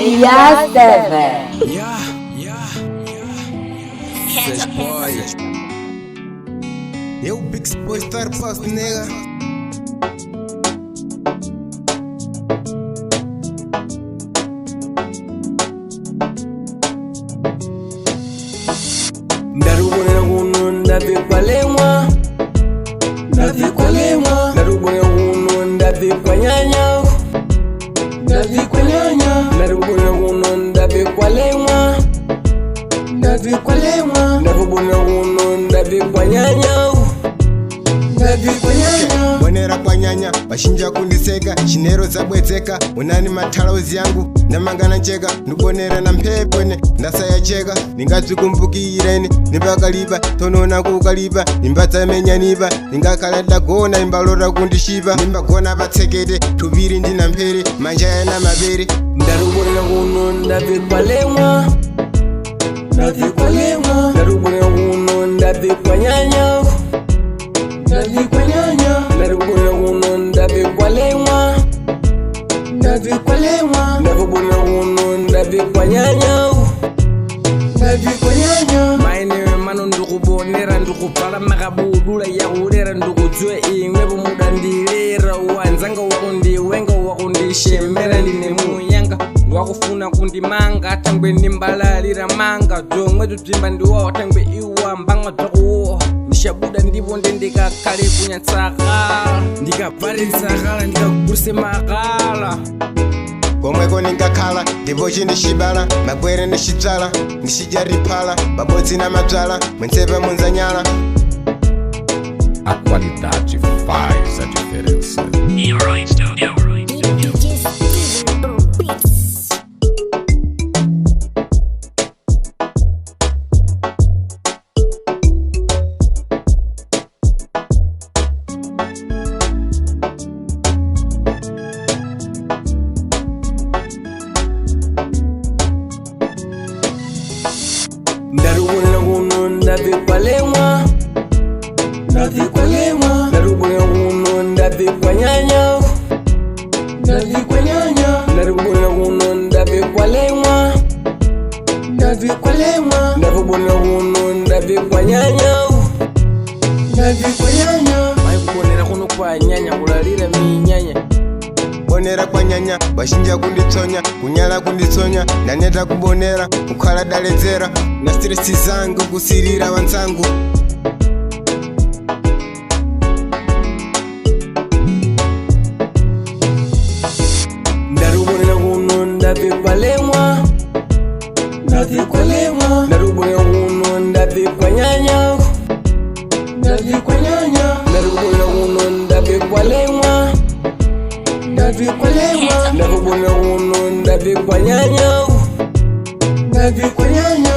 Elias Seven. Seis boys. Eu Big Boy Star Pass, nega. Ndarubonera kuno ndavikwalemwa, ndavikwalemwa. Ndarubonera kuno ndavikwanyanya, ndavikwanyanya. Ndarubonera kuno ndavikwalemwa, ndavikwalemwa. Ndarubonera kuno ndavikwanyanya, ndavikwanyanya. Bonera kwanyanya bashinja kundiseka chinero zabwetseka unani mathalauzi yangu ndamangana cheka ndibonera na mphepwene ndasayacheka ndingadzikumbukireni nimbakalipa tonona kukalipa nimbatsamenya ningakhala ndagona imbalota kundishipa nimbagona patsekete tuviri ndina mphere manjaya na mapere ndarubonera kuno ndavikwalemwa, ndavikwalemwa. Ndarubonera kuno ndavikwanyanya, ndavikwanyanya. Ndarubonera kuno ndavikwalemwa, ndavikwalemwa. Ndarubonera kuno ndavikwanyanya, ndavikwanyanya. Maine mano ndikubonera ndikubhala makabudula yakulera ndikudzwe imwe pomuda ndilera wanzanga wakundiwenga wakundishemera ndine muyanga wakufuna kundimanga atangwe ndimbalalira manga dzomwe tudzimba ndiwo atangwe iwambanga dzakuwo ndishabuda ndipo ndendikakhale kunyatsakala ndikabvarisakala ndikaguruse makala komweko ndingakhala ndipo chindishibala magwere ndishibzala ndishijariphala babodzi na mabzala mwensepa munzanyala. A qualidade faz a diferença. Heroin Studio. Ndarubonera kuno ndavikwalemwa, ndavikwalemwa. Ndarubonera kuno ndavikwanyanya, ndavikwanyanya. Ndarubonera kuno ndavikwalemwa, ndavikwalemwa. Ndarubonera kuno ndavikwanyanya, ndavikwanyanya. Maikubonera kuno kwanyanya kulalira minyanya bonera kwanyanya bashinja kunditsonya kunyala kunditsonya ndaneta kubonera kukhala daledzera na stress zangu kusirira wanzangu ndarubonera kuno ndavikwalemwa, ndavikwalemwa. Ndarubonera kuno ndavikwanyanya, ndavikwanyanya. Ndarubonera kuno ndavikwalemwa, ndavikwalemwa. Ndarubonera kuno ndavikwanyanya, ndavikwanyanya.